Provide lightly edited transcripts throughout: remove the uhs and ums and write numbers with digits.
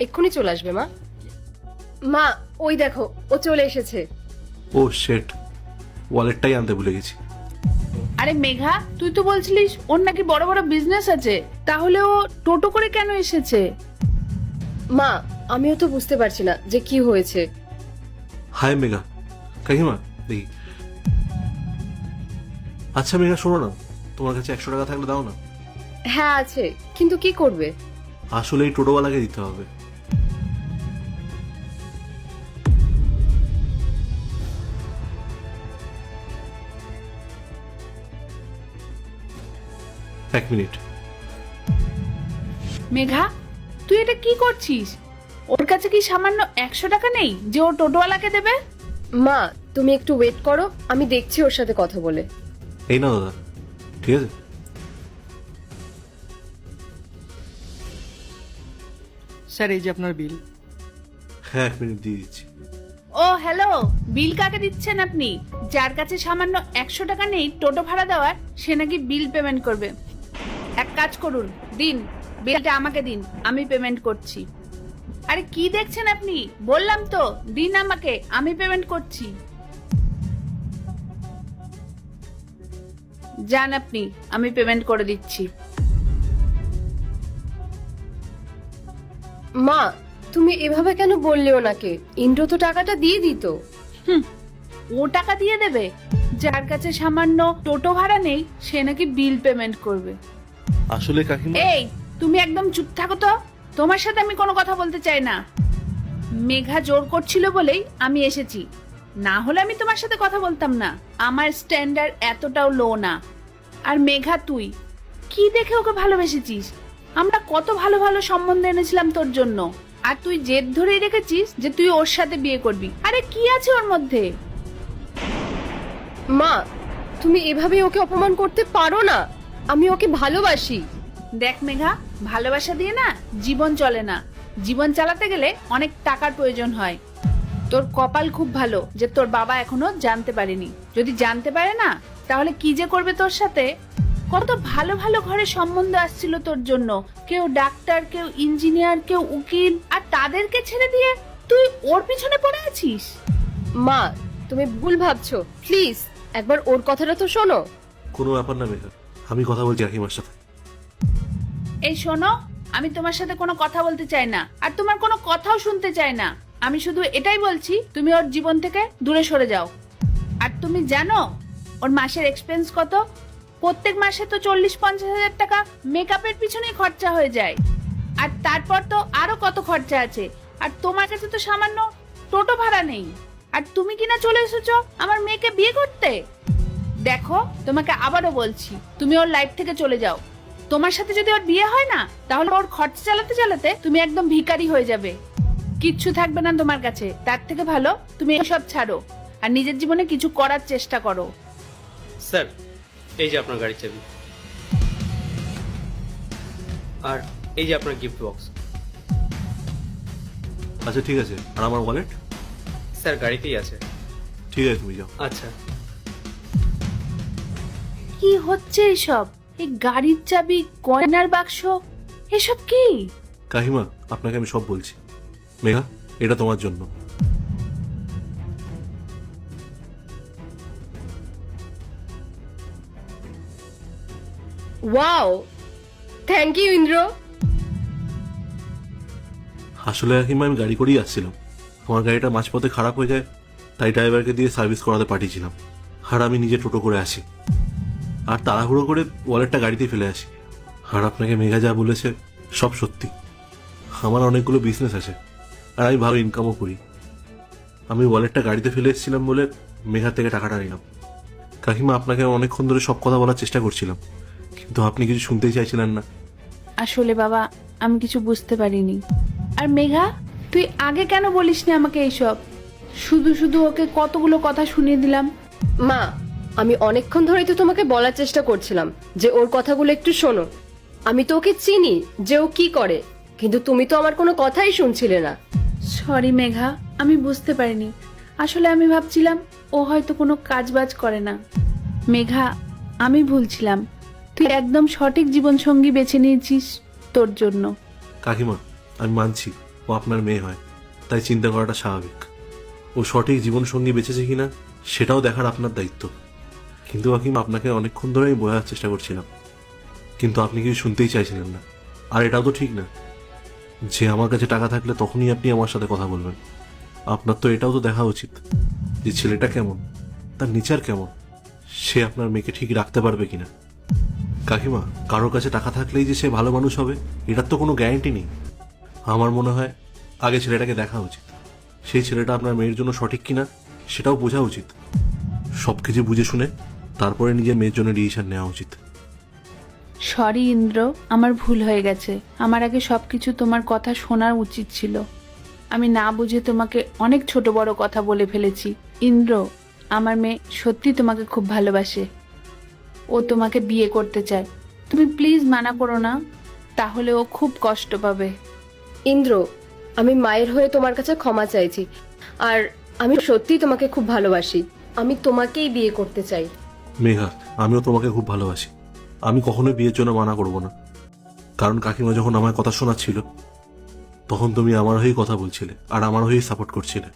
এক্ষুনি চলে আসবে মা। মা ওই দেখো, ও চলে এসেছে। ও শেট, ওয়ালেটটাই আনতে ভুলে গেছি। আরে মেঘা, তুই তো বলছিলিস ওর নাকি বড় বড় বিজনেস আছে, তাহলে ও টোটো করে কেন এসেছে? মা আমিও তো বুঝতে পারছি না যে কি হয়েছে। হাই মেঘা। কাকিমা দেখি। আচ্ছা মেঘা, শোনো না, তোমার কাছে 100 টাকা থাকলে দাও না। হ্যাঁ আছে, কিন্তু কি করবে? আসলে এই টোটোওয়ালাকে দিতে হবে। এক মিনিট। মেঘা, তুই এটা কি করছিস? ওর কাছে কি সামান্য 100 টাকা নেই যে ও টোটোওয়ালাকে দেবে? মা তুমি একটু ওয়েট করো, আমি দেখছি ওর সাথে কথা বলে। এই না দাদা, ঠিক আছে। স্যার এই যে আপনার বিল। হ্যাঁ 1 মিনিট দিয়ে দিচ্ছি। ও হ্যালো, বিল কাকে দিচ্ছেন আপনি? যার কাছে সামান্য 100 টাকা নেই টোটো ভাড়া দেওয়ার, সে নাকি বিল পেমেন্ট করবে। এক কাজ করুন, দিন বিলটা আমাকে দিন, আমি পেমেন্ট করছি। আরে কি দেখছেন আপনি? বললাম তো দিন আমাকে, আমি পেমেন্ট করছি। যান আপনি, আমি পেমেন্ট করে দিচ্ছি। মা তুমি এভাবে কেন বললে ওনাকে? ইন্দ্র তো টাকাটা দিয়ে দিত। ও টাকা দিয়ে দেবে? যার কাছে সামান্য টোটো ভাড়া নেই সে নাকি বিল পেমেন্ট করবে। আসলে কাকিমা, এই তুমি একদম চুপ থাকো তো, তোমার সাথে আমি কোনো কথা বলতে চাই না। মেঘা জোর করছিল বলেই আমি এসেছি, না হলে আমি তোমার সাথে কথা বলতাম না। আমার স্ট্যান্ডার্ড এতটাও লো না। আর মেঘা, তুই কি দেখে ওকে ভালোবেসেছিস? আমরা কত ভালো ভালো সম্বন্ধ এনেছিলাম তোর জন্য, আর তুই জেদ ধরেই রেখেছিস যে তুই ওর সাথে বিয়ে করবি। আরে কি আছে ওর মধ্যে? মা তুমি এভাবে ওকে অপমান করতে পারো না, আমি ওকে ভালোবাসি। দেখ মেঘা, ভালোবাসা দিয়ে না জীবন চলে না। জীবন চালাতে গেলে অনেক টাকার প্রয়োজন হয়। তোর কপাল খুব ভালো যে তোর বাবা এখনো জানতে পারেনি। যদি জানতে পারে না, তাহলে কি যে করবে তোর সাথে। কত ভালো ভালো ঘরে সম্বন্ধ আসছিল তোর জন্য, কেউ ডাক্তার, কেউ ইঞ্জিনিয়ার, কেউ উকিল, আর তাদেরকে ছেড়ে দিয়ে তুই ওর পিছনে পড়ে আছিস। মা তুমি ভুল ভাবছো, প্লিজ একবার ওর কথাটা তো শোনো। কোনো ব্যাপার না মেঘা, আমি কথা বলছি কাকিমার সাথে। এই শোনো, আমি তোমার সাথে কোনো কথা বলতে চাই না, আর তোমার কোনো কথাও শুনতে চাই না। আমি শুধু এটাই বলছি, তুমি ওর জীবন থেকে দূরে সরে যাও। আর তুমি জানো ওর মাসের এক্সপেন্স কত? প্রত্যেক মাসে তো 40-50 হাজার টাকা মেকআপের পিছনেই খরচা হয়ে যায়। আর তারপর তো আরো কত খরচা আছে। আর তোমার কাছে তো সামান্য টোটো ভাড়া নেই, আর তুমি কিনা চলে এসেছো আমার মেয়েকে বিয়ে করতে। দেখো, তোমাকে আবারও বলছি, তুমি ওর লাইফ থেকে চলে যাও। তোমার সাথে যদি ওর বিয়ে হয় না, তাহলে ওর খরচা চালাতে চালাতে তুমি একদম ভিখারি হয়ে যাবে। কিচ্ছু থাকবে না তোমার কাছে। তার থেকে ভালো তুমি এসব ছাড়ো আর নিজের জীবনে কিছু করার চেষ্টা করো। স্যার এই যে আপনার গাড়ির চাবি, আর এই যে আপনার গিফট বক্স। আচ্ছা ঠিক আছে, আর আমার ওয়ালেট? স্যার গাড়িতেই আছে। ঠিক আছে, তুমি যাও। আচ্ছা। কি হচ্ছে এসব? এই গাড়ির চাবি, গয়নার বাক্স, এসব কি? কাকিমা আপনাকে আমি সব বলছি। মেঘা, এটা তোমার জন্য। Wow, thank you Indra. আসলে কাকিমা আমি গাড়ি করেই আসছিলাম, আমার গাড়িটা মাঝপথে খারাপ হয়ে যায়, তাই ড্রাইভারকে দিয়ে সার্ভিস করাতে পাঠিয়েছিলাম। আর আমি নিজে টোটো করে আসি, আর তাড়াহুড়ো করে ওয়ালেটটা গাড়িতে ফেলে আসি। আর আপনাকে মেঘা যা বলেছে সব সত্যি। আমার অনেকগুলো বিজনেস আছে, আর আমি ভালো ইনকামও করি। আমি ওয়ালেটটা গাড়িতে ফেলে এসেছিলাম বলে মেঘার থেকে টাকাটা নিলাম। কাকিমা আপনাকে অনেকক্ষণ ধরে সব কথা বলার চেষ্টা করছিলাম, কিন্তু আপনি কিছু শুনতেই চাইছিলেন না। আসলে বাবা, আমি কিছু বুঝতে পারিনি। আর মেঘা, তুই আগে কেন বলিসনি আমাকে এইসব? শুধু শুধু ওকে কতগুলো কথা শুনিয়ে দিলাম। মা আমি অনেকক্ষণ ধরেই তো তোমাকে বলার চেষ্টা করছিলাম যে ওর কথাগুলো একটু শোনো। আমি তো ওকে চিনি যে ও কি করে, কিন্তু তুমি তো আমার কোনো কথাই শুনছিলে না। সরি মেঘা, আমি বুঝতে পারিনি। আসলে আমি ভাবছিলাম ও হয়তো কোনো কাজবাজ করে না। মেঘা, আমি ভুলছিলাম। তুই একদম সঠিক জীবন সঙ্গী বেছে নিয়েছিস তোর জন্য। কাকিমা আমি মানছি, ও আপনার মেয়ে হয়, তাই চিন্তা করাটা স্বাভাবিক। ও সঠিক জীবনসঙ্গী বেঁচেছে কিনা সেটাও দেখার আপনার দায়িত্ব। কিন্তু হাকিম, আপনাকে অনেকক্ষণ ধরে আমি বোঝার চেষ্টা করছিলাম, কিন্তু আপনি কিছু শুনতেই চাইছিলেন না। আর এটাও তো ঠিক না যে আমার কাছে টাকা থাকলে তখনই আপনি আমার সাথে কথা বলবেন। আপনার তো এটাও তো দেখা উচিত যে ছেলেটা কেমন, তার নেচার কেমন, সে আপনার মেয়েকে ঠিক রাখতে পারবে কিনা। কাকিমা, কারোর কাছে টাকা থাকলেই যে সে ভালো মানুষ হবে এটার তো কোনো গ্যারান্টি নেই। আমার মনে হয় আগে ছেলেটাকে দেখা উচিত, সেই ছেলেটা আপনার মেয়ের জন্য সঠিক কিনা সেটাও বোঝা উচিত। সব কিছু বুঝে শুনে তারপরে নিজের মেয়ের জন্য ডিসিশন নেওয়া উচিত। সরি ইন্দ্র, আমার ভুল হয়ে গেছে। আমার আগে সবকিছু তোমার কথা শোনার উচিত ছিল। আমি না বুঝে তোমাকে অনেক ছোট বড় কথা বলে ফেলেছি। ইন্দ্র, আমার মেয়ে সত্যি তোমাকে খুব ভালোবাসে। ও তোমাকে বিয়ে করতে চায়। তুমি প্লিজ মানা করো না, তাহলে ও খুব কষ্ট পাবে। ইন্দ্র, আমি মায়ের হয়ে তোমার কাছে ক্ষমা চাইছি। আর আমি সত্যিই তোমাকে খুব ভালোবাসি। আমি তোমাকেই বিয়ে করতে চাই। মেঘা, আমিও তোমাকে খুব ভালোবাসি। আমি কখনোই বিয়ের জন্য মানা করব না, কারণ কাকিমা যখন আমার কথা শোনাচ্ছিল তখন তুমি আমার হয়েই কথা বলছিলে আর আমার হয়েই সাপোর্ট করছিলে।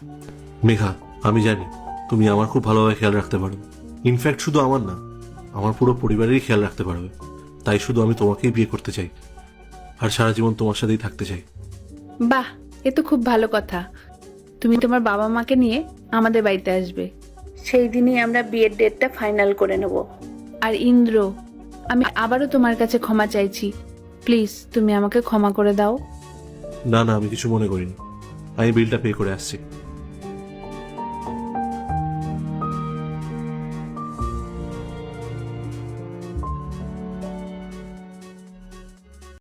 মেঘা, আমি জানি তুমি আমার খুব ভালোভাবে খেয়াল রাখতে পারো। ইনফ্যাক্ট শুধু আমার না, আমার পুরো পরিবারেরই খেয়াল রাখতে পারবে। তাই শুধু আমি তোমাকেই বিয়ে করতে চাই আর সারা জীবন তোমার সাথেই থাকতে চাই। বাহ, এ তো খুব ভালো কথা। তুমি তোমার বাবা মাকে নিয়ে আমাদের বাড়িতে আসবে। সেই দিনই আমরা বিয়ের ডেটটা ফাইনাল করে নেব। আর ইন্দ্র, আমি আবারও তোমার কাছে ক্ষমা চাইছি। প্লিজ তুমি আমাকে ক্ষমা করে দাও। না না, আমি কিছু মনে করিনি। আমি বিলটা পে করে আসছি।